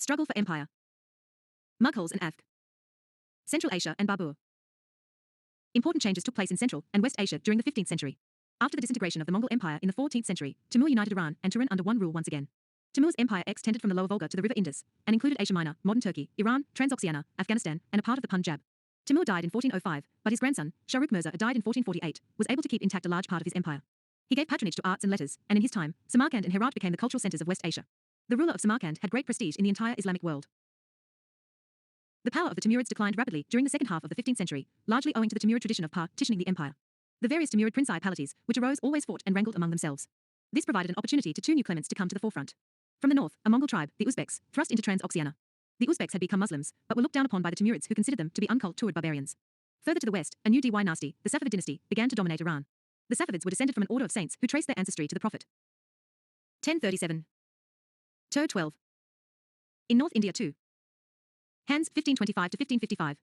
Struggle for empire. Mughals and Afgh. Central Asia and Babur. Important changes took place in Central and West Asia during the 15th century. After the disintegration of the Mongol Empire in the 14th century, Timur united Iran and Turan under one rule once again. Timur's empire extended from the lower Volga to the river Indus, and included Asia Minor, modern Turkey, Iran, Transoxiana, Afghanistan, and a part of the Punjab. Timur died in 1405, but his grandson, Shahrukh Mirza, died in 1448, was able to keep intact a large part of his empire. He gave patronage to arts and letters, and in his time, Samarkand and Herat became the cultural centers of West Asia. The ruler of Samarkand had great prestige in the entire Islamic world. The power of the Timurids declined rapidly during the second half of the 15th century, largely owing to the Timurid tradition of partitioning the empire. The various Timurid principalities, which arose, always fought and wrangled among themselves. This provided an opportunity to two new claimants to come to the forefront. From the north, a Mongol tribe, the Uzbeks, thrust into Transoxiana. The Uzbeks had become Muslims, but were looked down upon by the Timurids, who considered them to be uncultured barbarians. Further to the west, a new dynasty, the Safavid dynasty, began to dominate Iran. The Safavids were descended from an order of saints who traced their ancestry to the Prophet. 1037. Tur 12. In North India too. Hands 1525 to 1555.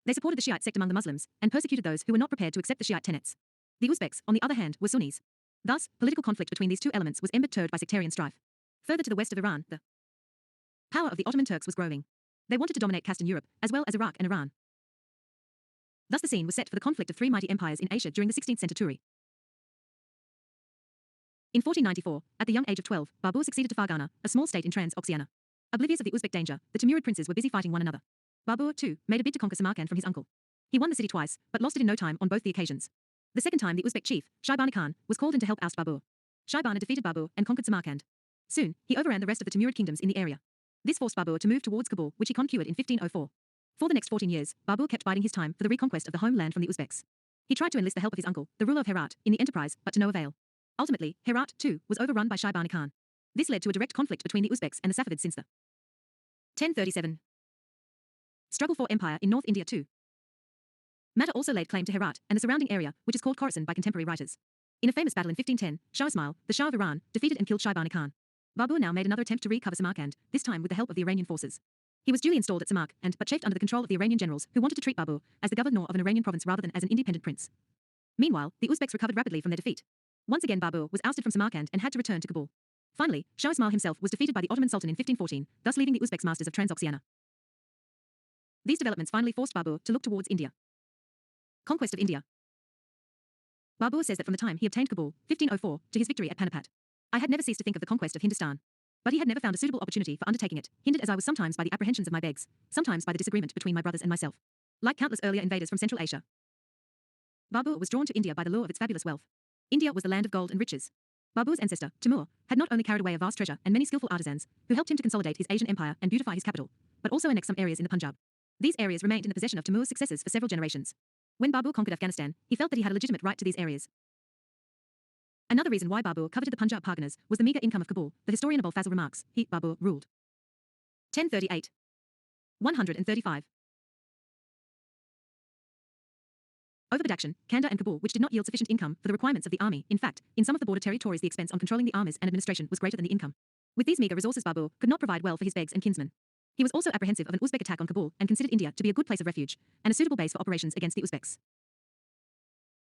They supported the Shiite sect among the Muslims, and persecuted those who were not prepared to accept the Shiite tenets. The Uzbeks, on the other hand, were Sunnis. Thus, political conflict between these two elements was embittered by sectarian strife. Further to the west of Iran, the power of the Ottoman Turks was growing. They wanted to dominate Castile Europe, as well as Iraq and Iran. Thus the scene was set for the conflict of three mighty empires in Asia during the 16th century. In 1494, at the young age of 12, Babur succeeded to Fargana, a small state in Transoxiana. Oblivious of the Uzbek danger, the Timurid princes were busy fighting one another. Babur, too, made a bid to conquer Samarkand from his uncle. He won the city twice, but lost it in no time on both the occasions. The second time, the Uzbek chief, Shaibani Khan, was called in to help oust Babur. Shaibana defeated Babur and conquered Samarkand. Soon, he overran the rest of the Timurid kingdoms in the area. This forced Babur to move towards Kabul, which he conquered in 1504. For the next 14 years, Babur kept biding his time for the reconquest of the homeland from the Uzbeks. He tried to enlist the help of his uncle, the ruler of Herat, in the enterprise, but to no avail. Ultimately, Herat, too, was overrun by Shaibani Khan. This led to a direct conflict between the Uzbeks and the Safavids since the 1037. Struggle for empire in North India too. Matta also laid claim to Herat and the surrounding area, which is called Khorasan by contemporary writers. In a famous battle in 1510, Shah Ismail, the Shah of Iran, defeated and killed Shaibani Khan. Babur now made another attempt to recover Samarkand, this time with the help of the Iranian forces. He was duly installed at Samarkand, but chafed under the control of the Iranian generals, who wanted to treat Babur as the governor of an Iranian province rather than as an independent prince. Meanwhile, the Uzbeks recovered rapidly from their defeat. Once again, Babur was ousted from Samarkand and had to return to Kabul. Finally, Shah Ismail himself was defeated by the Ottoman Sultan in 1514, thus leaving the Uzbeks masters of Transoxiana. These developments finally forced Babur to look towards India. Conquest of India. Babur says that from the time he obtained Kabul, 1504, to his victory at Panipat, I had never ceased to think of the conquest of Hindustan. But he had never found a suitable opportunity for undertaking it, hindered as I was sometimes by the apprehensions of my begs, sometimes by the disagreement between my brothers and myself. Like countless earlier invaders from Central Asia, Babur was drawn to India by the lure of its fabulous wealth. India was the land of gold and riches. Babur's ancestor, Timur, had not only carried away a vast treasure and many skillful artisans, who helped him to consolidate his Asian empire and beautify his capital, but also annex some areas in the Punjab. These areas remained in the possession of Timur's successors for several generations. When Babur conquered Afghanistan, he felt that he had a legitimate right to these areas. Another reason why Babur coveted the Punjab Parganas was the meager income of Kabul. The historian Abul Fazl remarks, he, Babur, ruled 1038. 135. Over Badakhshan, Kandahar and Kabul, which did not yield sufficient income for the requirements of the army. In fact, in some of the border territories the expense on controlling the armies and administration was greater than the income. With these meager resources, Babur could not provide well for his begs and kinsmen. He was also apprehensive of an Uzbek attack on Kabul and considered India to be a good place of refuge and a suitable base for operations against the Uzbeks.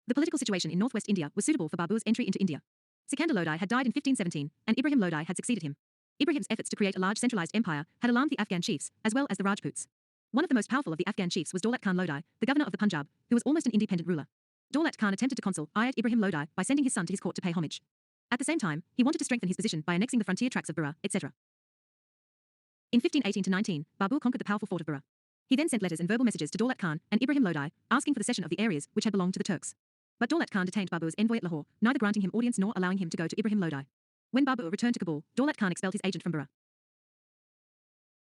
The political situation in northwest India was suitable for Babur's entry into India. Sikandar Lodi had died in 1517, and Ibrahim Lodi had succeeded him. Ibrahim's efforts to create a large centralized empire had alarmed the Afghan chiefs, as well as the Rajputs. One of the most powerful of the Afghan chiefs was Daulat Khan Lodi, the governor of the Punjab, who was almost an independent ruler. Daulat Khan attempted to console Ayat Ibrahim Lodi by sending his son to his court to pay homage. At the same time, he wanted to strengthen his position by annexing the frontier tracts of Bura, etc. In 1518-19, Babur conquered the powerful fort of Bura. He then sent letters and verbal messages to Daulat Khan and Ibrahim Lodi, asking for the cession of the areas which had belonged to the Turks. But Daulat Khan detained Babur's envoy at Lahore, neither granting him audience nor allowing him to go to Ibrahim Lodi. When Babur returned to Kabul, Daulat Khan expelled his agent from Bura.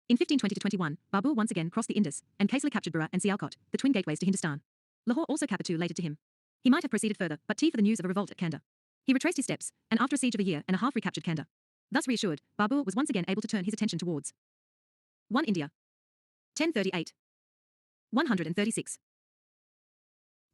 In 1520-21, Babur once again crossed the Indus, and Kaisali captured Bura and Sialkot, the twin gateways to Hindustan. Lahore also capitulated to him. He might have proceeded further, but for the news of a revolt at Kandahar. He retraced his steps, and after a siege of a year and a half recaptured Kandahar. Thus reassured, Babur was once again able to turn his attention towards 1 India. 1038. 136.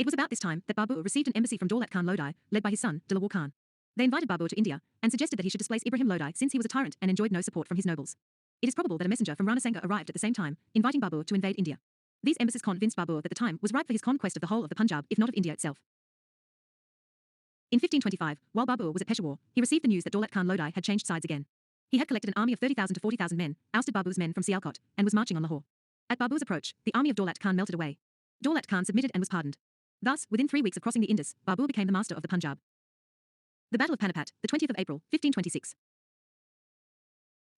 It was about this time that Babur received an embassy from Daulat Khan Lodi, led by his son, Dilawar Khan. They invited Babur to India, and suggested that he should displace Ibrahim Lodi since he was a tyrant and enjoyed no support from his nobles. It is probable that a messenger from Rana Sanga arrived at the same time, inviting Babur to invade India. These embassies convinced Babur that the time was ripe for his conquest of the whole of the Punjab, if not of India itself. In 1525, while Babur was at Peshawar, he received the news that Daulat Khan Lodi had changed sides again. He had collected an army of 30,000 to 40,000 men, ousted Babur's men from Sialkot, and was marching on Lahore. At Babur's approach, the army of Daulat Khan melted away. Daulat Khan submitted and was pardoned. Thus, within 3 weeks of crossing the Indus, Babur became the master of the Punjab. The Battle of Panipat, the 20th of April, 1526.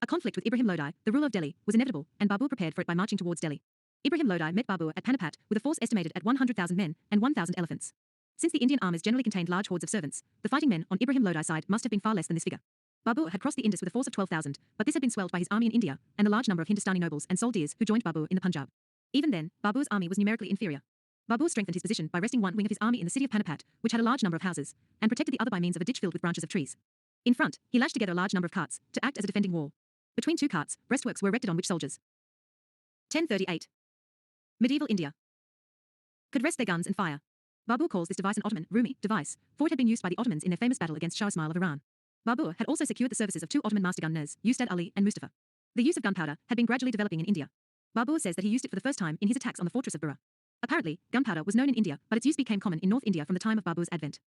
A conflict with Ibrahim Lodi, the ruler of Delhi, was inevitable, and Babur prepared for it by marching towards Delhi. Ibrahim Lodi met Babur at Panipat with a force estimated at 100,000 men and 1,000 elephants. Since the Indian armies generally contained large hordes of servants, the fighting men on Ibrahim Lodi's side must have been far less than this figure. Babur had crossed the Indus with a force of 12,000, but this had been swelled by his army in India and a large number of Hindustani nobles and soldiers who joined Babur in the Punjab. Even then, Babur's army was numerically inferior. Babur strengthened his position by resting one wing of his army in the city of Panipat, which had a large number of houses, and protected the other by means of a ditch filled with branches of trees. In front, he lashed together a large number of carts to act as a defending wall. Between two carts, breastworks were erected on which soldiers 1038. Medieval India could rest their guns and fire. Babur calls this device an Ottoman Rumi device, for it had been used by the Ottomans in their famous battle against Shah Ismail of Iran. Babur had also secured the services of 2 Ottoman master gunners, Ustad Ali and Mustafa. The use of gunpowder had been gradually developing in India. Babur says that he used it for the first time in his attacks on the fortress of Bura. Apparently, gunpowder was known in India, but its use became common in North India from the time of Babur's advent.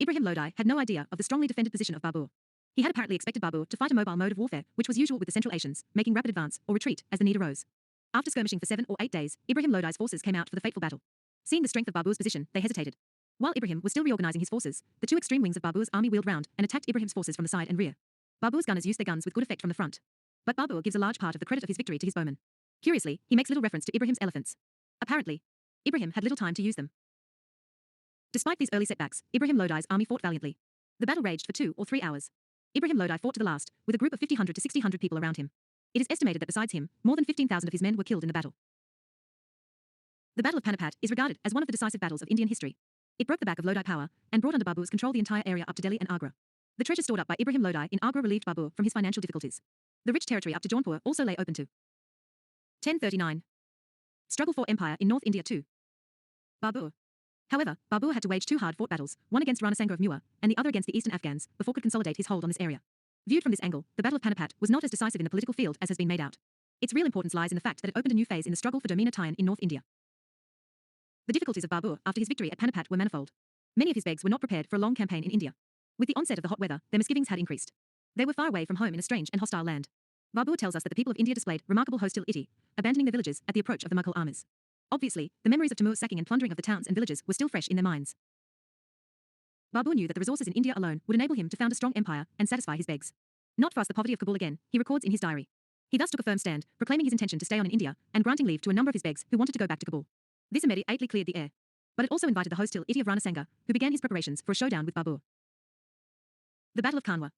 Ibrahim Lodi had no idea of the strongly defended position of Babur. He had apparently expected Babur to fight a mobile mode of warfare, which was usual with the Central Asians, making rapid advance or retreat as the need arose. After skirmishing for 7 or 8 days, Ibrahim Lodi's forces came out for the fateful battle. Seeing the strength of Babur's position, they hesitated. While Ibrahim was still reorganizing his forces, the 2 extreme wings of Babur's army wheeled round and attacked Ibrahim's forces from the side and rear. Babur's gunners used their guns with good effect from the front. But Babur gives a large part of the credit of his victory to his bowmen. Curiously, he makes little reference to Ibrahim's elephants. Apparently, Ibrahim had little time to use them. Despite these early setbacks, Ibrahim Lodi's army fought valiantly. The battle raged for 2 or 3 hours. Ibrahim Lodi fought to the last, with a group of 50 to 60 people around him. It is estimated that besides him, more than 15,000 of his men were killed in the battle. The Battle of Panipat is regarded as one of the decisive battles of Indian history. It broke the back of Lodi power and brought under Babur's control the entire area up to Delhi and Agra. The treasure stored up by Ibrahim Lodi in Agra relieved Babur from his financial difficulties. The rich territory up to Jaunpur also lay open to 1039. Struggle for empire in North India too. Babur. However, Babur had to wage 2 hard-fought battles, one against Rana Sanga of Muir and the other against the eastern Afghans, before could consolidate his hold on this area. Viewed from this angle, the Battle of Panipat was not as decisive in the political field as has been made out. Its real importance lies in the fact that it opened a new phase in the struggle for domination in North India. The difficulties of Babur after his victory at Panipat were manifold. Many of his begs were not prepared for a long campaign in India. With the onset of the hot weather, their misgivings had increased. They were far away from home in a strange and hostile land. Babur tells us that the people of India displayed remarkable hostility, abandoning their villages at the approach of the Mughal armies. Obviously, the memories of Timur's sacking and plundering of the towns and villages were still fresh in their minds. Babur knew that the resources in India alone would enable him to found a strong empire and satisfy his begs. Not fuss the poverty of Kabul again, he records in his diary. He thus took a firm stand, proclaiming his intention to stay on in India and granting leave to a number of his begs who wanted to go back to Kabul. This immediately cleared the air. But it also invited the hostile of Rana Sanga, who began his preparations for a showdown with Babur. The Battle of Kanwa.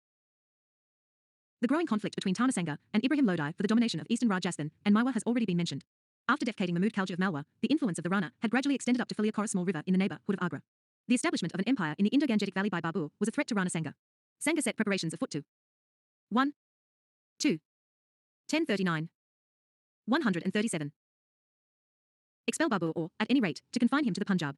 The growing conflict between Tana Sanga and Ibrahim Lodi for the domination of eastern Rajasthan and Maiwa has already been mentioned. After defecating Mahmud Khalja of Malwa, the influence of the Rana had gradually extended up to Faliakora small river in the neighborhood of Agra. The establishment of an empire in the Indo-Gangetic Valley by Babur was a threat to Rana Sanga. Sanga set preparations afoot to 1. 2. 1039. 137. Expel Babur or, at any rate, to confine him to the Punjab.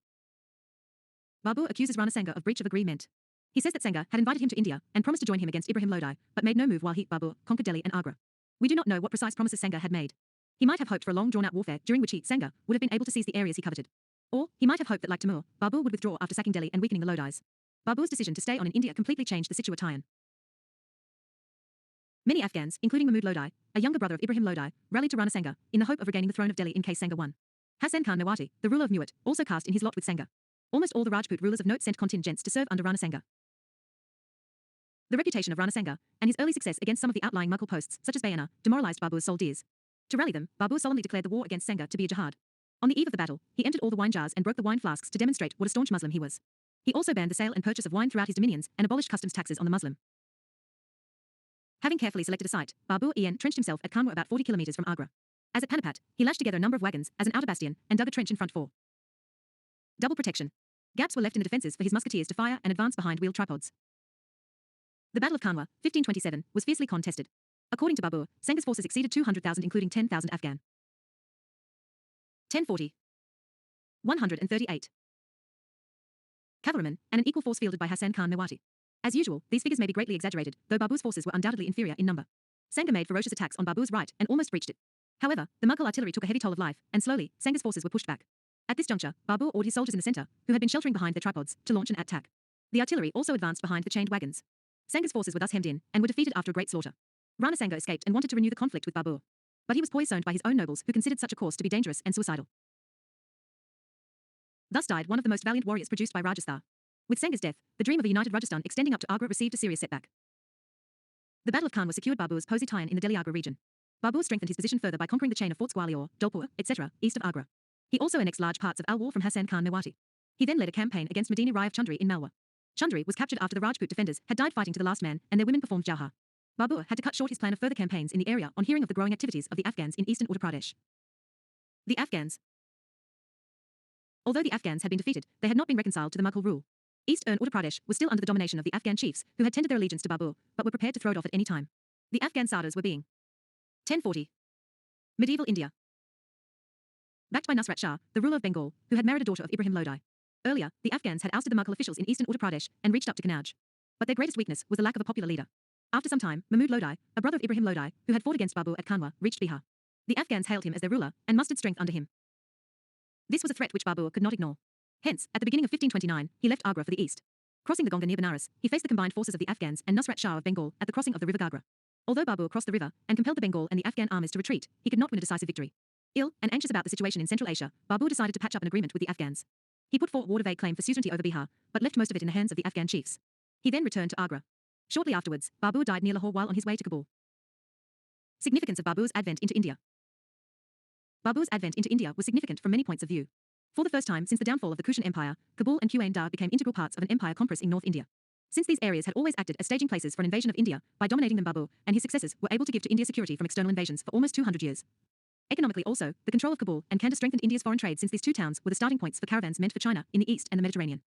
Babur accuses Rana Sanga of breach of agreement. He says that Sanga had invited him to India and promised to join him against Ibrahim Lodi, but made no move while he, Babur, conquered Delhi and Agra. We do not know what precise promises Sanga had made. He might have hoped for a long drawn-out warfare during which he, Sanga, would have been able to seize the areas he coveted. Or, he might have hoped that like Timur, Babur would withdraw after sacking Delhi and weakening the Lodis. Babur's decision to stay on in India completely changed the situation. Many Afghans, including Mahmud Lodi, a younger brother of Ibrahim Lodi, rallied to Rana Sanga in the hope of regaining the throne of Delhi in case Sanga won. Hasan Khan Nawati, the ruler of Ncert, also cast in his lot with Sanga. Almost all the Rajput rulers of note sent contingents to serve under Rana Sanga. The reputation of Rana Sanga and his early success against some of the outlying Mughal posts, such as Bayana, demoralized Babur's soldiers. To rally them, Babur solemnly declared the war against Sanga to be a jihad. On the eve of the battle, he emptied all the wine jars and broke the wine flasks to demonstrate what a staunch Muslim he was. He also banned the sale and purchase of wine throughout his dominions and abolished customs taxes on the Muslim. Having carefully selected a site, Babur entrenched himself at Kanwa about 40 kilometers from Agra. As at Panipat, he lashed together a number of wagons as an outer bastion and dug a trench in front for double protection. Gaps were left in the defences for his musketeers to fire and advance behind wheeled tripods. The Battle of Kanwa, 1527, was fiercely contested. According to Babur, Sanga's forces exceeded 200,000 including 10,000 Afghan. 1040. 138. Cavalrymen, and an equal force fielded by Hasan Khan Nawati. As usual, these figures may be greatly exaggerated, though Babur's forces were undoubtedly inferior in number. Sanga made ferocious attacks on Babur's right and almost breached it. However, the Mughal artillery took a heavy toll of life, and slowly, Sanga's forces were pushed back. At this juncture, Babur ordered his soldiers in the center, who had been sheltering behind their tripods, to launch an attack. The artillery also advanced behind the chained wagons. Sanga's forces were thus hemmed in, and were defeated after a great slaughter. Rana Sanga escaped and wanted to renew the conflict with Babur. But he was poisoned by his own nobles who considered such a course to be dangerous and suicidal. Thus died one of the most valiant warriors produced by Rajasthan. With Sanga's death, the dream of a united Rajasthan extending up to Agra received a serious setback. The Battle of Khan was secured Babur's Positaian in the Delhi-Agra region. Babur strengthened his position further by conquering the chain of Forts Gwalior, Dholpur, etc., east of Agra. He also annexed large parts of Alwar from Hassan Khan Mewati. He then led a campaign against Medini Rai of Chandri in Malwa. Chandri was captured after the Rajput defenders had died fighting to the last man and their women performed jauhar. Babur had to cut short his plan of further campaigns in the area on hearing of the growing activities of the Afghans in eastern Uttar Pradesh. The Afghans. Although the Afghans had been defeated, they had not been reconciled to the Mughal rule. Eastern Uttar Pradesh was still under the domination of the Afghan chiefs, who had tendered their allegiance to Babur, but were prepared to throw it off at any time. The Afghan Sardars were being 1040. Medieval India. Backed by Nusrat Shah, the ruler of Bengal, who had married a daughter of Ibrahim Lodi. Earlier, the Afghans had ousted the Mughal officials in eastern Uttar Pradesh and reached up to Kannauj. But their greatest weakness was the lack of a popular leader. After some time, Mahmud Lodi, a brother of Ibrahim Lodi, who had fought against Babur at Kanwa, reached Bihar. The Afghans hailed him as their ruler and mustered strength under him. This was a threat which Babur could not ignore. Hence, at the beginning of 1529, he left Agra for the east. Crossing the Ganga near Benares, he faced the combined forces of the Afghans and Nusrat Shah of Bengal at the crossing of the river Gagra. Although Babur crossed the river and compelled the Bengal and the Afghan armies to retreat, he could not win a decisive victory. Ill and anxious about the situation in Central Asia, Babur decided to patch up an agreement with the Afghans. He put Fort Wardaway claim for suzerainty over Bihar, but left most of it in the hands of the Afghan chiefs. He then returned to Agra. Shortly afterwards, Babur died near Lahore while on his way to Kabul. Significance of Babur's advent into India. Babur's advent into India was significant from many points of view. For the first time since the downfall of the Kushan Empire, Kabul and Queen Dar became integral parts of an empire compressing North India. Since these areas had always acted as staging places for an invasion of India, by dominating them Babur and his successors were able to give to India security from external invasions for almost 200 years. Economically also, the control of Kabul and Kandahar strengthened India's foreign trade since these two towns were the starting points for caravans meant for China in the east and the Mediterranean.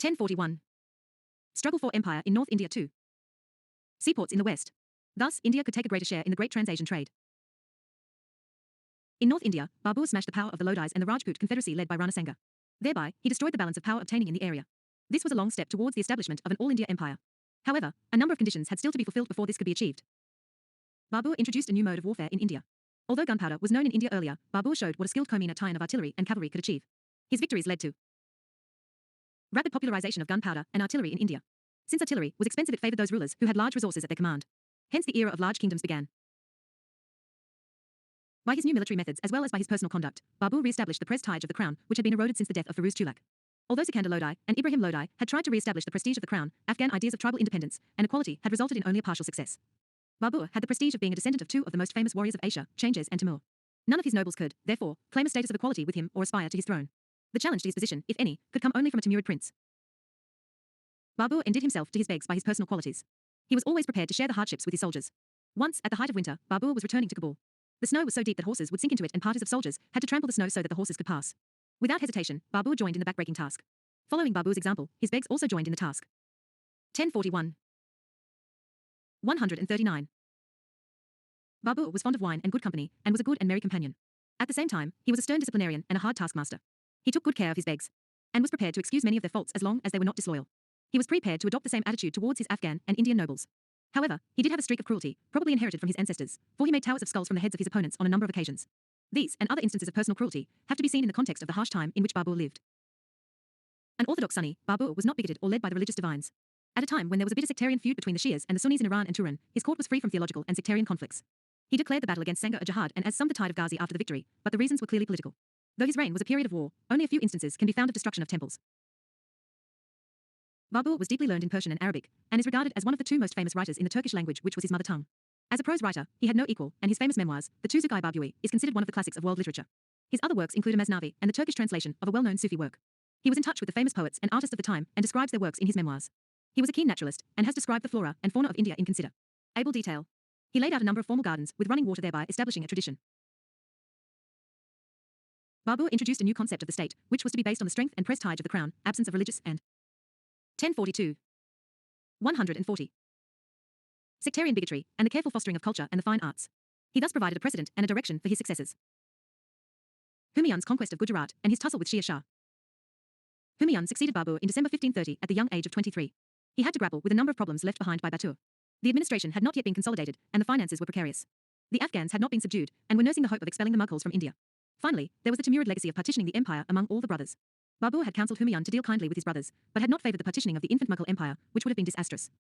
1041. Struggle for empire in North India too. Seaports in the west. Thus, India could take a greater share in the great Trans-Asian trade. In North India, Babur smashed the power of the Lodis and the Rajput confederacy led by Rana Sanga. Thereby, he destroyed the balance of power obtaining in the area. This was a long step towards the establishment of an all-India empire. However, a number of conditions had still to be fulfilled before this could be achieved. Babur introduced a new mode of warfare in India. Although gunpowder was known in India earlier, Babur showed what a skilled Komina Tayan of artillery and cavalry could achieve. His victories led to rapid popularization of gunpowder and artillery in India. Since artillery was expensive, it favored those rulers who had large resources at their command. Hence the era of large kingdoms began. By his new military methods as well as by his personal conduct, Babur re-established the prestige of the crown, which had been eroded since the death of Firuz Tulak. Although Sikandar Lodi and Ibrahim Lodi had tried to re-establish the prestige of the crown, Afghan ideas of tribal independence and equality had resulted in only a partial success. Babur had the prestige of being a descendant of two of the most famous warriors of Asia, Changes and Timur. None of his nobles could, therefore, claim a status of equality with him or aspire to his throne. The challenge to his position, if any, could come only from a Timurid prince. Babur endeared himself to his begs by his personal qualities. He was always prepared to share the hardships with his soldiers. Once, at the height of winter, Babur was returning to Kabul. The snow was so deep that horses would sink into it and parties of soldiers had to trample the snow so that the horses could pass. Without hesitation, Babur joined in the backbreaking task. Following Babur's example, his begs also joined in the task. 1041. 139. Babur was fond of wine and good company, and was a good and merry companion. At the same time, he was a stern disciplinarian and a hard taskmaster. He took good care of his begs, and was prepared to excuse many of their faults as long as they were not disloyal. He was prepared to adopt the same attitude towards his Afghan and Indian nobles. However, he did have a streak of cruelty, probably inherited from his ancestors, for he made towers of skulls from the heads of his opponents on a number of occasions. These, and other instances of personal cruelty, have to be seen in the context of the harsh time in which Babur lived. An orthodox Sunni, Babur was not bigoted or led by the religious divines. At a time when there was a bitter sectarian feud between the Shias and the Sunnis in Iran and Turan, his court was free from theological and sectarian conflicts. He declared the battle against Sanga a jihad and as some the tide of Ghazi after the victory, but the reasons were clearly political. Though his reign was a period of war, only a few instances can be found of destruction of temples. Babur was deeply learned in Persian and Arabic, and is regarded as one of the two most famous writers in the Turkish language, which was his mother tongue. As a prose writer, he had no equal, and his famous memoirs, the Tuzuk-i Babui, is considered one of the classics of world literature. His other works include a Masnavi and the Turkish translation of a well-known Sufi work. He was in touch with the famous poets and artists of the time and describes their works in his memoirs. He was a keen naturalist and has described the flora and fauna of India in considerable detail. He laid out a number of formal gardens with running water, thereby establishing a tradition. Babur introduced a new concept of the state, which was to be based on the strength and prestige of the crown, absence of religious and 1042. 140. Sectarian bigotry, and the careful fostering of culture and the fine arts. He thus provided a precedent and a direction for his successors. Humayun's conquest of Gujarat and his tussle with Shir Shah. Humayun succeeded Babur in December 1530 at the young age of 23. He had to grapple with a number of problems left behind by Batur. The administration had not yet been consolidated, and the finances were precarious. The Afghans had not been subdued, and were nursing the hope of expelling the Mughals from India. Finally, there was the Timurid legacy of partitioning the empire among all the brothers. Babur had counselled Humayun to deal kindly with his brothers, but had not favoured the partitioning of the infant Mughal empire, which would have been disastrous.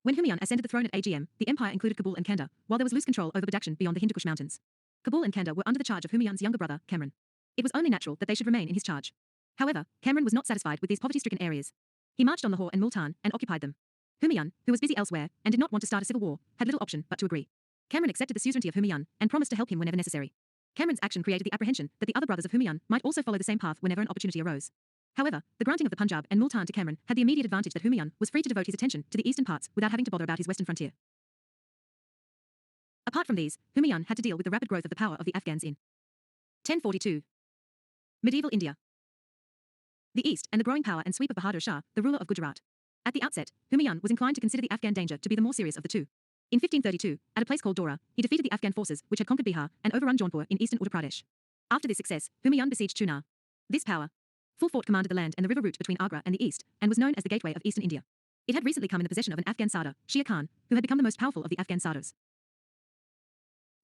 When Humayun ascended the throne at AGM, the empire included Kabul and Kandar, while there was loose control over Badakhshan beyond the Hindu Kush mountains. Kabul and Kandar were under the charge of Humayun's younger brother, Kamran. It was only natural that they should remain in his charge. However, Kamran was not satisfied with these poverty-stricken areas. He marched on Lahore and Multan and occupied them. Humayun, who was busy elsewhere and did not want to start a civil war, had little option but to agree. Kamran accepted the suzerainty of Humayun and promised to help him whenever necessary. Kamran's action created the apprehension that the other brothers of Humayun might also follow the same path whenever an opportunity arose. However, the granting of the Punjab and Multan to Kamran had the immediate advantage that Humayun was free to devote his attention to the eastern parts without having to bother about his western frontier. Apart from these, Humayun had to deal with the rapid growth of the power of the Afghans in 1042. Medieval India. The east and the growing power and sweep of Bahadur Shah, the ruler of Gujarat. At the outset, Humayun was inclined to consider the Afghan danger to be the more serious of the two. In 1532, at a place called Dora, he defeated the Afghan forces which had conquered Bihar and overrun Jaunpur in eastern Uttar Pradesh. After this success, Humayun besieged Chunar. This full fort commanded the land and the river route between Agra and the east, and was known as the gateway of eastern India. It had recently come in the possession of an Afghan Sardar, Shia Khan, who had become the most powerful of the Afghan Sardars.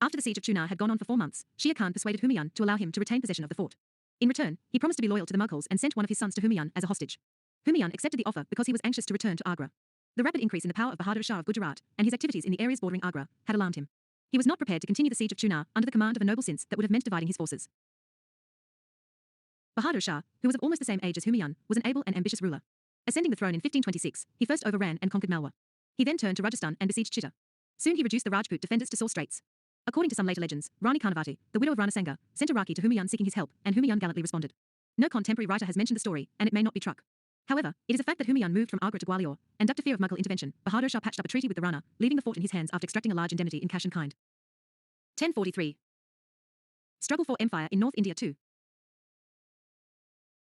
After the siege of Chunar had gone on for 4 months, Shia Khan persuaded Humayun to allow him to retain possession of the fort. In return, he promised to be loyal to the Mughals and sent one of his sons to Humayun as a hostage. Humayun accepted the offer because he was anxious to return to Agra. The rapid increase in the power of Bahadur Shah of Gujarat and his activities in the areas bordering Agra had alarmed him. He was not prepared to continue the siege of Chunar under the command of a noble prince that would have meant dividing his forces. Bahadur Shah, who was of almost the same age as Humayun, was an able and ambitious ruler. Ascending the throne in 1526, he first overran and conquered Malwa. He then turned to Rajasthan and besieged Chitta. Soon he reduced the Rajput defenders to sore straits. According to some later legends, Rani Karnavati, the widow of Rana Sanga, sent a Raki to Humayun seeking his help, and Humayun gallantly responded. No contemporary writer has mentioned the story, and it may not be true. However, it is a fact that Humayun moved from Agra to Gwalior, and ducked a fear of Mughal intervention. Bahadur Shah patched up a treaty with the Rana, leaving the fort in his hands after extracting a large indemnity in cash and kind. 1043. Struggle for empire in North India too.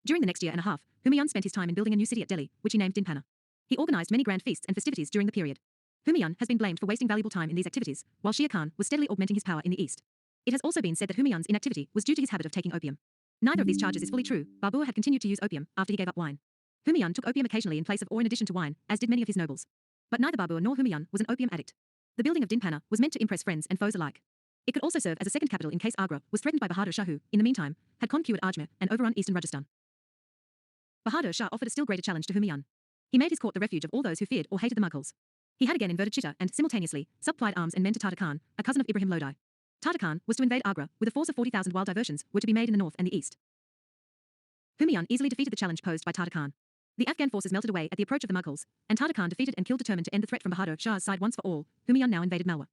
During the next year and a half, Humayun spent his time in building a new city at Delhi, which he named Dinpana. He organized many grand feasts and festivities during the period. Humayun has been blamed for wasting valuable time in these activities, while Shia Khan was steadily augmenting his power in the east. It has also been said that Humayun's inactivity was due to his habit of taking opium. Neither of these charges is fully true. Babur had continued to use opium after he gave up wine. Humayun took opium occasionally in place of or in addition to wine, as did many of his nobles. But neither Babur nor Humayun was an opium addict. The building of Dinpana was meant to impress friends and foes alike. It could also serve as a second capital in case Agra was threatened by Bahadur Shah who, in the meantime, had conquered Ajmer and overrun eastern Rajasthan. Bahadur Shah offered a still greater challenge to Humayun. He made his court the refuge of all those who feared or hated the Mughals. He had again invaded Chitta and, simultaneously, supplied arms and men to Tata Khan, a cousin of Ibrahim Lodi. Tata Khan was to invade Agra, with a force of 40,000 while diversions were to be made in the north and the east. Humayun easily defeated the challenge posed by Tata Khan. The Afghan forces melted away at the approach of the Mughals, and Tata Khan defeated and killed determined to end the threat from Bahadur Shah's side once for all. Humayun now invaded Malwa.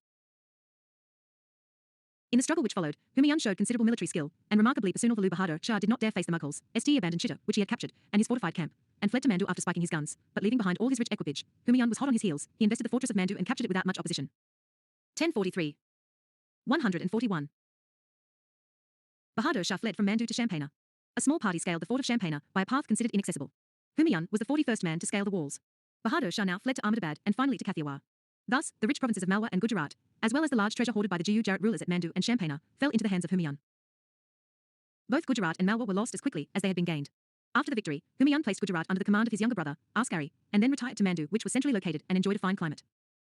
In the struggle which followed, Humayun showed considerable military skill, and remarkably Pasunal Bahadur Shah did not dare face the Mughals. St abandoned Chitta, which he had captured, and his fortified camp, and fled to Mandu after spiking his guns, but leaving behind all his rich equipage. Humayun was hot on his heels. He invested the fortress of Mandu and captured it without much opposition. 1043. 141. Bahadur Shah fled from Mandu to Champaner. A small party scaled the fort of Champaner by a path considered inaccessible. Humayun was the 41st man to scale the walls. Bahadur Shah now fled to Ahmedabad and finally to Kathiawar. Thus, the rich provinces of Malwa and Gujarat, as well as the large treasure hoarded by the Jiyu Jarat rulers at Mandu and Champaner, fell into the hands of Humayun. Both Gujarat and Malwa were lost as quickly as they had been gained. After the victory, Humayun placed Gujarat under the command of his younger brother, Askari, and then retired to Mandu, which was centrally located and enjoyed a fine climate.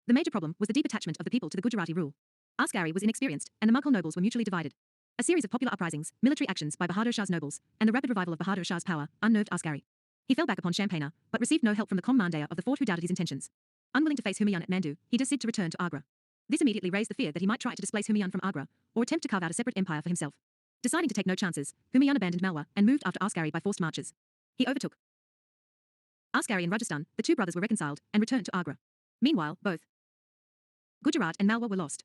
The major problem was the deep attachment of the people to the Gujarati rule. Askari was inexperienced, and the Mughal nobles were mutually divided. A series of popular uprisings, military actions by Bahadur Shah's nobles, and the rapid revival of Bahadur Shah's power unnerved Askari. He fell back upon Champaner, but received no help from the commander of the fort who doubted his intentions. Unwilling to face Humayun at Mandu, he decided to return to Agra. This immediately raised the fear that he might try to displace Humayun from Agra, or attempt to carve out a separate empire for himself. Deciding to take no chances, Humayun abandoned Malwa and moved after Askari by forced marches. He overtook Askari in Rajasthan. The two brothers were reconciled and returned to Agra. Meanwhile, both Gujarat and Malwa were lost.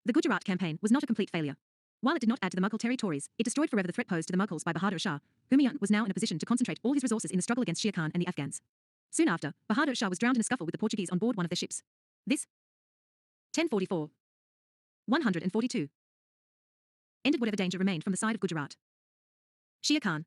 The Gujarat campaign was not a complete failure. While it did not add to the Mughal territories, it destroyed forever the threat posed to the Mughals by Bahadur Shah. Humayun was now in a position to concentrate all his resources in the struggle against Shia Khan and the Afghans. Soon after, Bahadur Shah was drowned in a scuffle with the Portuguese on board one of their ships. This 1044. 142. Ended whatever danger remained from the side of Gujarat. Shia Khan.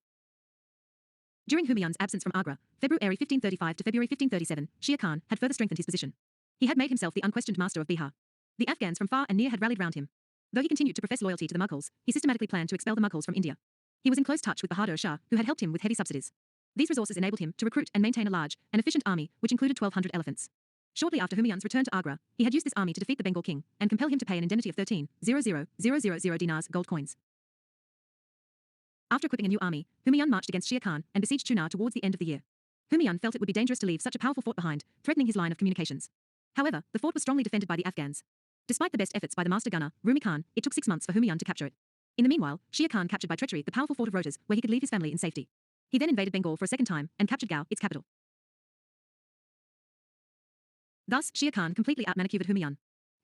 During Humayun's absence from Agra, February 1535 to February 1537, Shia Khan had further strengthened his position. He had made himself the unquestioned master of Bihar. The Afghans from far and near had rallied round him. Though he continued to profess loyalty to the Mughals, he systematically planned to expel the Mughals from India. He was in close touch with Bahadur Shah, who had helped him with heavy subsidies. These resources enabled him to recruit and maintain a large and efficient army, which included 1,200 elephants. Shortly after Humayun's return to Agra, he had used this army to defeat the Bengal king and compel him to pay an indemnity of 13,000 dinars gold coins. After equipping a new army, Humayun marched against Shere Khan and besieged Chunar towards the end of the year. Humayun felt it would be dangerous to leave such a powerful fort behind, threatening his line of communications. However, the fort was strongly defended by the Afghans. Despite the best efforts by the master gunner, Rumi Khan, it took 6 months for Humayun to capture it. In the meanwhile, Shere Khan captured by treachery the powerful fort of Rotas, where he could leave his family in safety. He then invaded Bengal for a second time and captured Gao, its capital. Thus, Shere Khan completely outmaneuvered Humayun.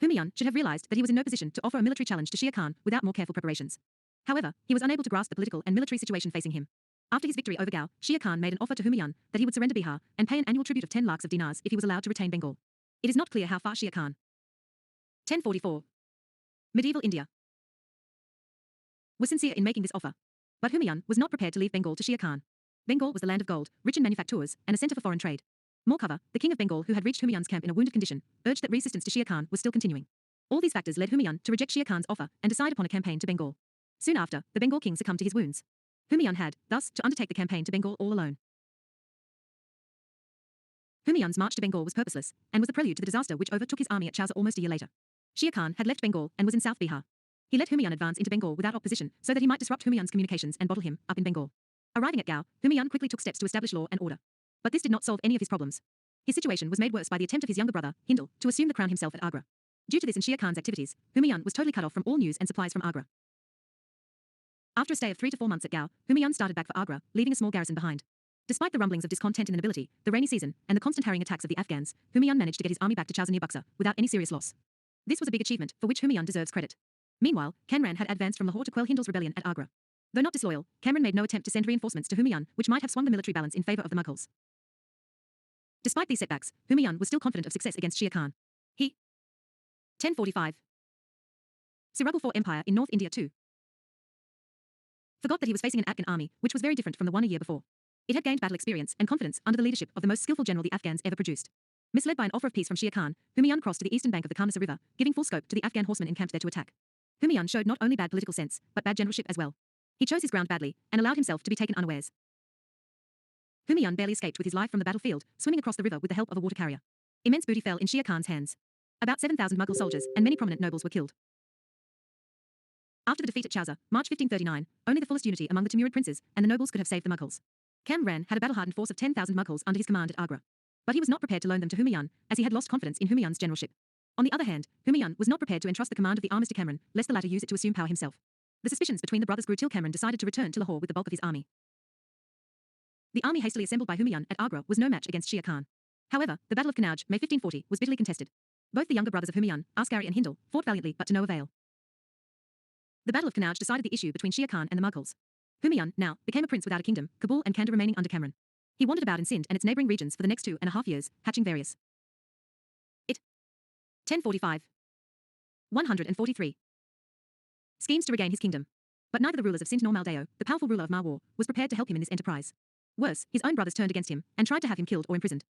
Humayun should have realized that he was in no position to offer a military challenge to Shere Khan without more careful preparations. However, he was unable to grasp the political and military situation facing him. After his victory over Gao, Shere Khan made an offer to Humayun that he would surrender Bihar and pay an annual tribute of 10 lakhs of dinars if he was allowed to retain Bengal. It is not clear how far Shere Khan. 1044. Medieval India was sincere in making this offer. But Humayun was not prepared to leave Bengal to Shere Khan. Bengal was the land of gold, rich in manufactures, and a center for foreign trade. Moreover, the king of Bengal, who had reached Humayun's camp in a wounded condition, urged that resistance to Shere Khan was still continuing. All these factors led Humayun to reject Shere Khan's offer and decide upon a campaign to Bengal. Soon after, the Bengal king succumbed to his wounds. Humayun had, thus, to undertake the campaign to Bengal all alone. Humayun's march to Bengal was purposeless, and was the prelude to the disaster which overtook his army at Chausa almost a year later. Shere Khan had left Bengal and was in South Bihar. He let Humayun advance into Bengal without opposition so that he might disrupt Humayun's communications and bottle him up in Bengal. Arriving at Gao, Humayun quickly took steps to establish law and order. But this did not solve any of his problems. His situation was made worse by the attempt of his younger brother, Hindal, to assume the crown himself at Agra. Due to this and Shere Khan's activities, Humayun was totally cut off from all news and supplies from Agra. After a stay of 3 to 4 months at Gao, Humayun started back for Agra, leaving a small garrison behind. Despite the rumblings of discontent in the nobility, the rainy season, and the constant harrying attacks of the Afghans, Humayun managed to get his army back to Chausa near Buxar without any serious loss. This was a big achievement, for which Humayun deserves credit. Meanwhile, Kamran had advanced from Lahore to quell Hindal's rebellion at Agra. Though not disloyal, Kamran made no attempt to send reinforcements to Humayun, which might have swung the military balance in favor of the Mughals. Despite these setbacks, Humayun was still confident of success against Shere Khan. He 1045. Sirugul Fort Empire in North India too. Forgot that he was facing an Afghan army, which was very different from the one a year before. It had gained battle experience and confidence under the leadership of the most skillful general the Afghans ever produced. Misled by an offer of peace from Shere Khan, Humayun crossed to the eastern bank of the Karnasa River, giving full scope to the Afghan horsemen encamped there to attack. Humayun showed not only bad political sense, but bad generalship as well. He chose his ground badly, and allowed himself to be taken unawares. Humayun barely escaped with his life from the battlefield, swimming across the river with the help of a water carrier. Immense booty fell in Shere Khan's hands. About 7,000 Mughal soldiers and many prominent nobles were killed. After the defeat at Chausa, March 1539, only the fullest unity among the Timurid princes and the nobles could have saved the Mughals. Kamran had a battle-hardened force of 10,000 Mughals under his command at Agra. But he was not prepared to loan them to Humayun, as he had lost confidence in Humayun's generalship. On the other hand, Humayun was not prepared to entrust the command of the armies to Kamran, lest the latter use it to assume power himself. The suspicions between the brothers grew till Kamran decided to return to Lahore with the bulk of his army. The army hastily assembled by Humayun at Agra was no match against Shere Khan. However, the Battle of Kannauj, May 1540, was bitterly contested. Both the younger brothers of Humayun, Askari and Hindal, fought valiantly but to no avail. The Battle of Kannauj decided the issue between Shere Khan and the Mughals. Humayun, now, became a prince without a kingdom, Kabul and Kandahar remaining under Kamran. He wandered about in Sindh and its neighbouring regions for the next 2.5 years, hatching various 1045. 143. Schemes to regain his kingdom. But neither the rulers of Sindh nor Maldeo, the powerful ruler of Marwar, was prepared to help him in this enterprise. Worse, his own brothers turned against him and tried to have him killed or imprisoned.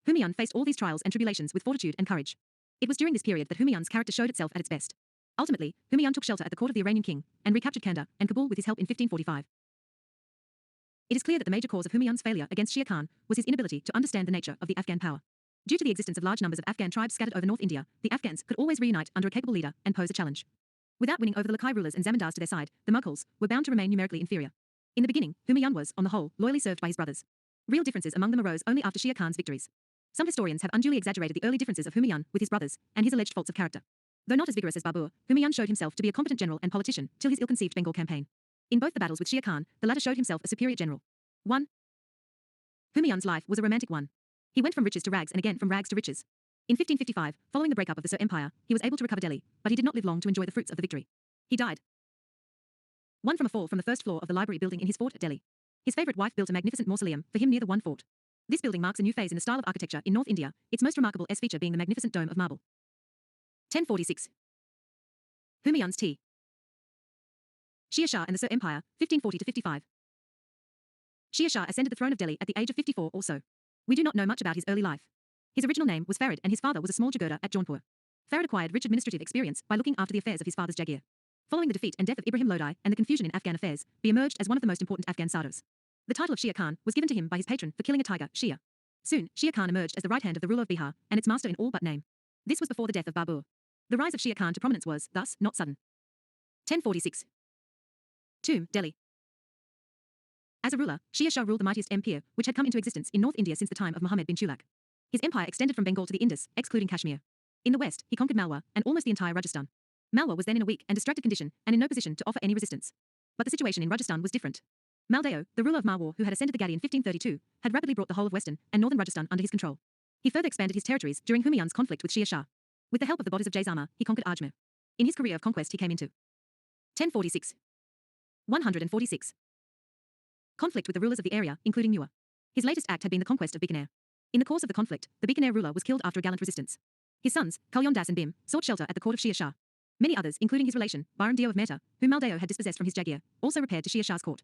Humayun faced all these trials and tribulations with fortitude and courage. It was during this period that Humayun's character showed itself at its best. Ultimately, Humayun took shelter at the court of the Iranian king and recaptured Kandahar and Kabul with his help in 1545. It is clear that the major cause of Humayun's failure against Shere Khan was his inability to understand the nature of the Afghan power. Due to the existence of large numbers of Afghan tribes scattered over North India, the Afghans could always reunite under a capable leader and pose a challenge. Without winning over the Lakai rulers and Zamindars to their side, the Mughals were bound to remain numerically inferior. In the beginning, Humayun was, on the whole, loyally served by his brothers. Real differences among them arose only after Shere Khan's victories. Some historians have unduly exaggerated the early differences of Humayun with his brothers and his alleged faults of character. Though not as vigorous as Babur, Humayun showed himself to be a competent general and politician till his ill-conceived Bengal campaign. In both the battles with Shere Khan, the latter showed himself a superior general. 1. Humayun's life was a romantic one. He went from riches to rags and again from rags to riches. In 1555, following the breakup of the Sur Empire, he was able to recover Delhi, but he did not live long to enjoy the fruits of the victory. He died. 1. From a fall from the first floor of the library building in his fort at Delhi. His favourite wife built a magnificent mausoleum for him near the one fort. This building marks a new phase in the style of architecture in North India, its most remarkable feature being the magnificent dome of marble. 1046. Humayun's tea. Sher Shah and the Sur Empire, 1540-55. Sher Shah ascended the throne of Delhi at the age of 54 also. We do not know much about his early life. His original name was Farid and his father was a small Jagirdar at Jaunpur. Farid acquired rich administrative experience by looking after the affairs of his father's Jagir. Following the defeat and death of Ibrahim Lodi and the confusion in Afghan affairs, he emerged as one of the most important Afghan Sardars. The title of Sher Khan was given to him by his patron for killing a tiger, Sher. Soon, Sher Khan emerged as the right hand of the ruler of Bihar and its master in all but name. This was before the death of Babur. The rise of Sher Khan to prominence was, thus, not sudden. 1046. Tomb, Delhi. As a ruler, Sher Shah ruled the mightiest empire which had come into existence in North India since the time of Muhammad bin Tulak. His empire extended from Bengal to the Indus, excluding Kashmir. In the west, he conquered Malwa and almost the entire Rajasthan. Malwa was then in a weak and distracted condition and in no position to offer any resistance. But the situation in Rajasthan was different. Maldeo, the ruler of Marwar who had ascended the Gadi in 1532, had rapidly brought the whole of western and northern Rajasthan under his control. He further expanded his territories during Humayun's conflict with Sher Shah. With the help of the bodies of Jayzama, he conquered Ajmer. In his career of conquest he came into 1046. 146. Conflict with the rulers of the area, including Muir. His latest act had been the conquest of Bikaner. In the course of the conflict, the Bikaner ruler was killed after a gallant resistance. His sons, Kalyan Das and Bim, sought shelter at the court of Sher Shah. Many others, including his relation, Byram Dio of Mehta, whom Maldeo had dispossessed from his Jagier, also repaired to Sher Shah's court.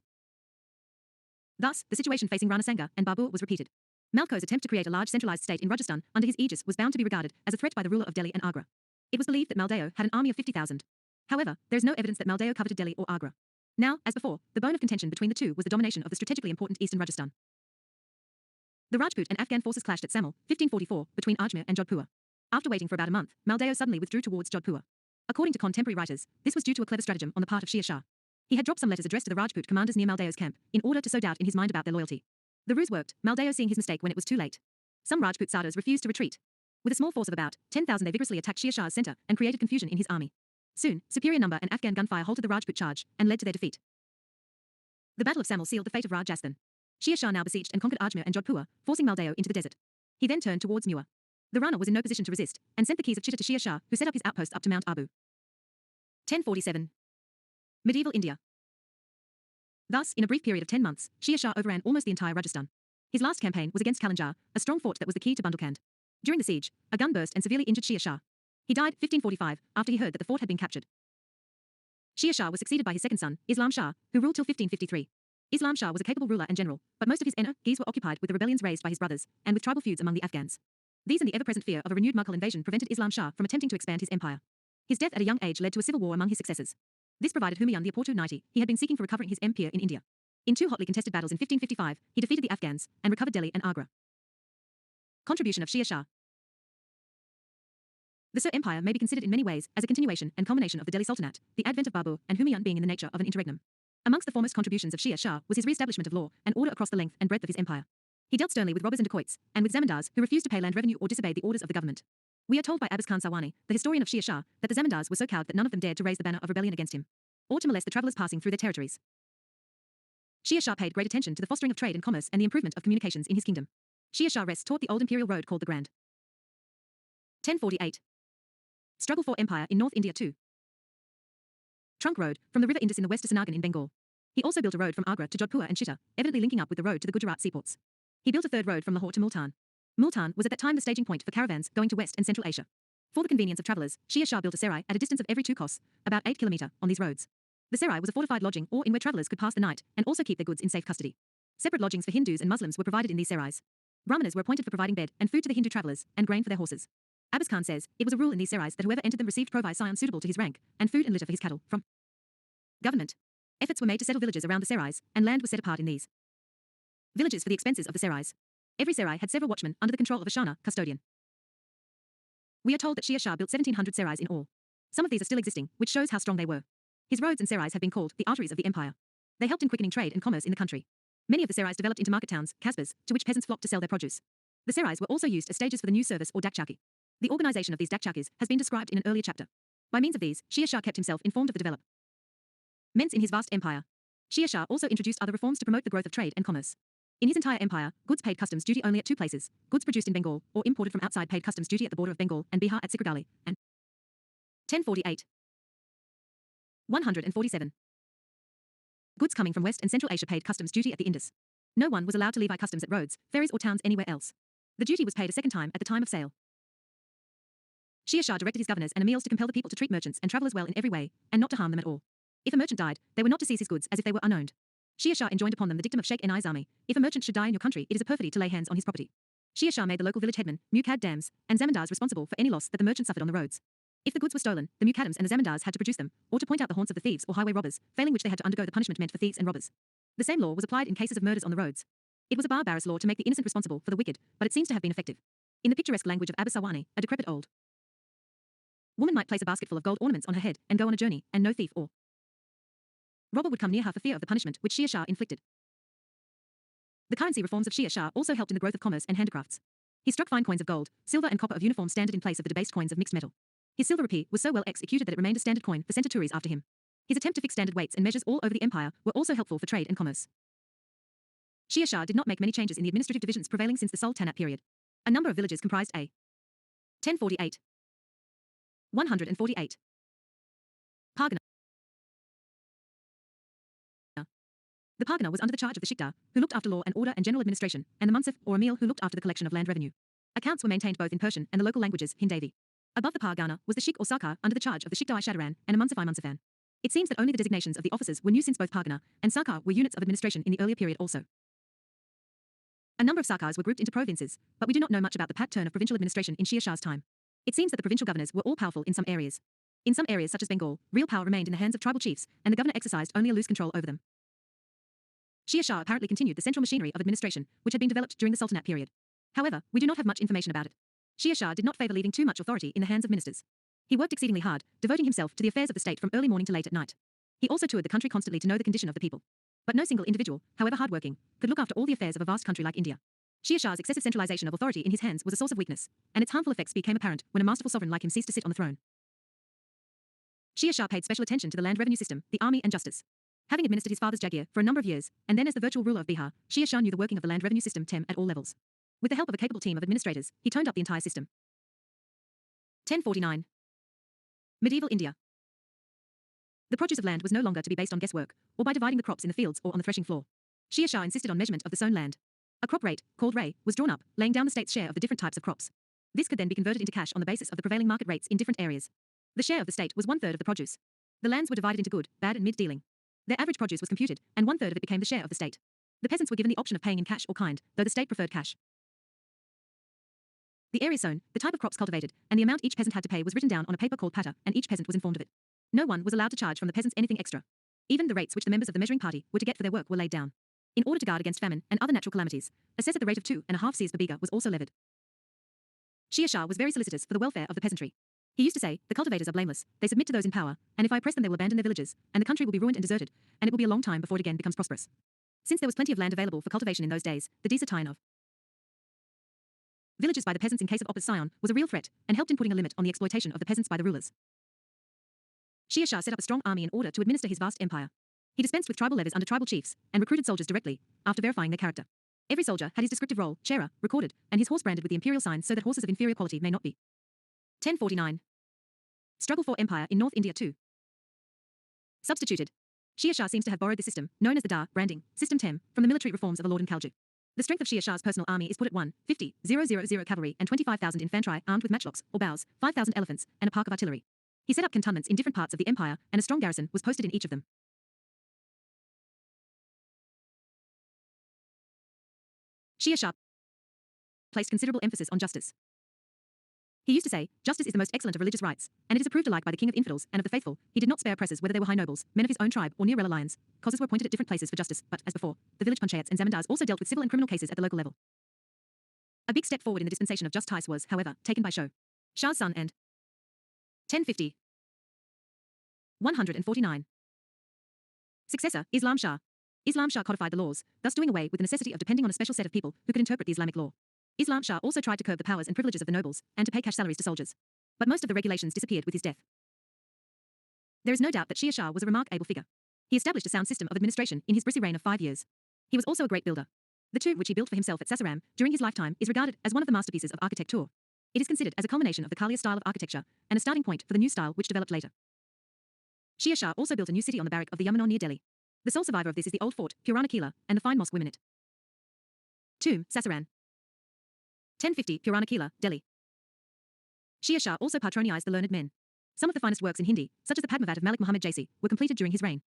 Thus, the situation facing Rana Sanga and Babur was repeated. Malko's attempt to create a large centralized state in Rajasthan under his aegis was bound to be regarded as a threat by the ruler of Delhi and Agra. It was believed that Maldeo had an army of 50,000. However, there is no evidence that Maldeo coveted Delhi or Agra. Now, as before, the bone of contention between the two was the domination of the strategically important eastern Rajasthan. The Rajput and Afghan forces clashed at Samal, 1544, between Ajmer and Jodhpur. After waiting for about a month, Maldeo suddenly withdrew towards Jodhpur. According to contemporary writers, this was due to a clever stratagem on the part of Sher Shah. He had dropped some letters addressed to the Rajput commanders near Maldeo's camp, in order to sow doubt in his mind about their loyalty. The ruse worked, Maldeo seeing his mistake when it was too late. Some Rajput Sardars refused to retreat. With a small force of about 10,000 they vigorously attacked Sher Shah's centre and created confusion in his army. Soon, superior number and Afghan gunfire halted the Rajput charge and led to their defeat. The Battle of Samal sealed the fate of Rajasthan. Sher Shah now besieged and conquered Ajmer and Jodhpur, forcing Maldeo into the desert. He then turned towards Muir. The Rana was in no position to resist, and sent the keys of Chitta to Sher Shah, who set up his outpost up to Mount Abu. 1047. Medieval India. Thus, in a brief period of 10 months, Sher Shah overran almost the entire Rajasthan. His last campaign was against Kalanjar, a strong fort that was the key to Bundelkhand. During the siege, a gun burst and severely injured Sher Shah. He died 1545 after he heard that the fort had been captured. Sher Shah was succeeded by his second son, Islam Shah, who ruled till 1553. Islam Shah was a capable ruler and general, but most of his energies were occupied with the rebellions raised by his brothers, and with tribal feuds among the Afghans. These and the ever-present fear of a renewed Mughal invasion prevented Islam Shah from attempting to expand his empire. His death at a young age led to a civil war among his successors. This provided Humayun the opportunity he had been seeking for recovering his empire in India. In two hotly contested battles in 1555, he defeated the Afghans and recovered Delhi and Agra. Contribution of Sher Shah. The Sur Empire may be considered in many ways as a continuation and culmination of the Delhi Sultanate, the advent of Babur and Humayun being in the nature of an interregnum. Amongst the foremost contributions of Sher Shah was his re-establishment of law and order across the length and breadth of his empire. He dealt sternly with robbers and dacoits, and with zamindars who refused to pay land revenue or disobeyed the orders of the government. We are told by Abbas Khan Sawani, the historian of Sher Shah, that the zamindars were so cowed that none of them dared to raise the banner of rebellion against him, or to molest the travellers passing through their territories. Sher Shah paid great attention to the fostering of trade and commerce and the improvement of communications in his kingdom. Sher Shah rests taught the old imperial road called the Grand. 1048. Struggle for empire in North India too. Trunk road, from the river Indus in the west to Sanagan in Bengal. He also built a road from Agra to Jodhpur and Chitta, evidently linking up with the road to the Gujarat seaports. He built a third road from Lahore to Multan. Multan was at that time the staging point for caravans going to West and Central Asia. For the convenience of travellers, Sher Shah built a serai at a distance of every 2 kos, about 8 km, on these roads. The serai was a fortified lodging or in where travellers could pass the night and also keep their goods in safe custody. Separate lodgings for Hindus and Muslims were provided in these serais. Brahmanas were appointed for providing bed and food to the Hindu travellers and grain for their horses. Abbas Khan says, it was a rule in these serais that whoever entered them received provision suitable to his rank, and food and litter for his cattle, from government. Efforts were made to settle villages around the serais, and land was set apart in these villages for the expenses of the serais. Every serai had several watchmen under the control of a shana, custodian. We are told that Sher Shah built 1,700 serais in all. Some of these are still existing, which shows how strong they were. His roads and serais have been called the arteries of the empire. They helped in quickening trade and commerce in the country. Many of the serais developed into market towns, kasbahs, to which peasants flocked to sell their produce. The serais were also used as stages for the news service or dakchaki. The organization of these dakchakis has been described in an earlier chapter. By means of these, Sher Shah kept himself informed of the developments in his vast empire. Sher Shah also introduced other reforms to promote the growth of trade and commerce. In his entire empire, goods paid customs duty only at 2 places. Goods produced in Bengal or imported from outside paid customs duty at the border of Bengal and Bihar at Sikrigali, and 1048. 147. Goods coming from West and Central Asia paid customs duty at the Indus. No one was allowed to levy customs at roads, ferries or towns anywhere else. The duty was paid a second time at the time of sale. Sher Shah directed his governors and emirs to compel the people to treat merchants and travellers well in every way, and not to harm them at all. If a merchant died, they were not to seize his goods as if they were unowned. Sher Shah enjoined upon them the dictum of Sheikh Nizami: if a merchant should die in your country, it is a perfidy to lay hands on his property. Sher Shah made the local village headmen, muqad dams, and zamindars responsible for any loss that the merchant suffered on the roads. If the goods were stolen, the muqaddams and the zamindars had to produce them, or to point out the haunts of the thieves or highway robbers, failing which they had to undergo the punishment meant for thieves and robbers. The same law was applied in cases of murders on the roads. It was a barbarous law to make the innocent responsible for the wicked, but it seems to have been effective. In the picturesque language of Abbas Sawani, a decrepit old woman might place a basketful of gold ornaments on her head and go on a journey, and no thief or robber would come near her for fear of the punishment which Sher Shah inflicted. The currency reforms of Shia Shah also helped in the growth of commerce and handicrafts. He struck fine coins of gold, silver and copper of uniform standard in place of the debased coins of mixed metal. His silver rupee was so well executed that it remained a standard coin for centuries after him. His attempt to fix standard weights and measures all over the empire were also helpful for trade and commerce. Shia Shah did not make many changes in the administrative divisions prevailing since the Sultanate period. A number of villages comprised a 1048, 148 Pargana. The Pargana was under the charge of the Shikdar, who looked after law and order and general administration, and the Munsif or Emil, who looked after the collection of land revenue. Accounts were maintained both in Persian and the local languages Hindavi. Above the Pargana was the Sheikh or Sarkar under the charge of the Shikdar Shadaran and a Munsif Munsifan. It seems that only the designations of the officers were new since both Pargana and Sarkar were units of administration in the earlier period also. A number of Sarkars were grouped into provinces, but we do not know much about the pattern of provincial administration in Shia Shah's time. It seems that the provincial governors were all powerful in some areas. In some areas such as Bengal, real power remained in the hands of tribal chiefs, and the governor exercised only a loose control over them. Shia Shah apparently continued the central machinery of administration, which had been developed during the Sultanate period. However, we do not have much information about it. Shia Shah did not favor leaving too much authority in the hands of ministers. He worked exceedingly hard, devoting himself to the affairs of the state from early morning to late at night. He also toured the country constantly to know the condition of the people. But no single individual, however hardworking, could look after all the affairs of a vast country like India. Shia Shah's excessive centralization of authority in his hands was a source of weakness, and its harmful effects became apparent when a masterful sovereign like him ceased to sit on the throne. Shia Shah paid special attention to the land revenue system, the army and justice. Having administered his father's Jagiir for a number of years, and then as the virtual ruler of Bihar, Shia Shah knew the working of the land revenue system at all levels. With the help of a capable team of administrators, he toned up the entire system. 1049. Medieval India. The produce of land was no longer to be based on guesswork, or by dividing the crops in the fields or on the threshing floor. Shia Shah insisted on measurement of the sown land. A crop rate, called ray, was drawn up, laying down the state's share of the different types of crops. This could then be converted into cash on the basis of the prevailing market rates in different areas. The share of the state was 1/3 of the produce. The lands were divided into good, bad and mid-dealing. Their average produce was computed, and 1/3 of it became the share of the state. The peasants were given the option of paying in cash or kind, though the state preferred cash. The area sown, the type of crops cultivated, and the amount each peasant had to pay was written down on a paper called patta, and each peasant was informed of it. No one was allowed to charge from the peasants anything extra. Even the rates which the members of the measuring party were to get for their work were laid down. In order to guard against famine and other natural calamities, a cess at the rate of 2.5 seers per biga was also levied. Shia Shah was very solicitous for the welfare of the peasantry. He used to say, the cultivators are blameless, they submit to those in power, and if I oppress them they will abandon their villages, and the country will be ruined and deserted, and it will be a long time before it again becomes prosperous. Since there was plenty of land available for cultivation in those days, the desertion of villages by the peasants in case of opposition was a real threat, and helped in putting a limit on the exploitation of the peasants by the rulers. Shia Shah set up a strong army in order to administer his vast empire. He dispensed with tribal levies under tribal chiefs, and recruited soldiers directly, after verifying their character. Every soldier had his descriptive role, chera, recorded, and his horse branded with the imperial sign so that horses of inferior quality may not be. 1049. Struggle for empire in North India too. Substituted. Shia Shah seems to have borrowed the system, known as the Dar branding system TEM, from the military reforms of the Lord Khalju. The strength of Shia Shah's personal army is put at 150,000 cavalry and 25,000 infantry armed with matchlocks or bows, 5,000 elephants, and a park of artillery. He set up cantonments in different parts of the empire, and a strong garrison was posted in each of them. Shia Shah placed considerable emphasis on justice. He used to say, justice is the most excellent of religious rights, and it is approved alike by the king of infidels and of the faithful. He did not spare oppressors whether they were high nobles, men of his own tribe, or near lions. Causes were appointed at different places for justice, but, as before, the village panchayats and zamindars also dealt with civil and criminal cases at the local level. A big step forward in the dispensation of justice was, however, taken by Shah's son and 1050. 149. Successor, Islam Shah. Islam Shah codified the laws, thus doing away with the necessity of depending on a special set of people who could interpret the Islamic law. Islam Shah also tried to curb the powers and privileges of the nobles, and to pay cash salaries to soldiers. But most of the regulations disappeared with his death. There is no doubt that Shia Shah was a remarkable figure. He established a sound system of administration in his brissy reign of 5 years. He was also a great builder. The tomb which he built for himself at Sasaram during his lifetime is regarded as one of the masterpieces of architecture. It is considered as a culmination of the Kalia style of architecture, and a starting point for the new style which developed later. Shia Shah also built a new city on the barrack of the Yamuna near Delhi. The sole survivor of this is the old fort, Purana Kila, and the fine mosque within it. Tomb, Sasaran. 1050, Purana Kila, Delhi. Shia Shah also patronized the learned men. Some of the finest works in Hindi, such as the Padmavat of Malik Muhammad Jaisi, were completed during his reign.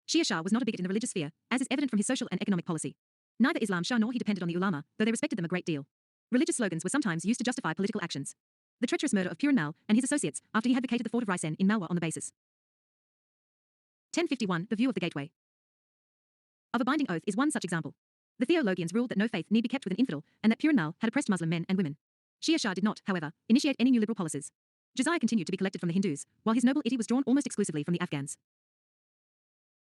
Shia Shah was not a bigot in the religious sphere, as is evident from his social and economic policy. Neither Islam Shah nor he depended on the ulama, though they respected them a great deal. Religious slogans were sometimes used to justify political actions. The treacherous murder of Puran Mal and his associates after he had vacated the fort of Raisen in Malwa on the basis. 1051, the view of the gateway of a binding oath is one such example. The theologians ruled that no faith need be kept with an infidel, and that Puran Mal had oppressed Muslim men and women. Shia Shah did not, however, initiate any new liberal policies. Jizya continued to be collected from the Hindus, while his nobility was drawn almost exclusively from the Afghans.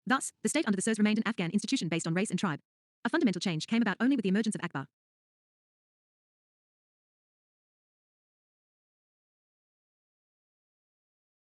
Thus, the state under the Sirs remained an Afghan institution based on race and tribe. A fundamental change came about only with the emergence of Akbar.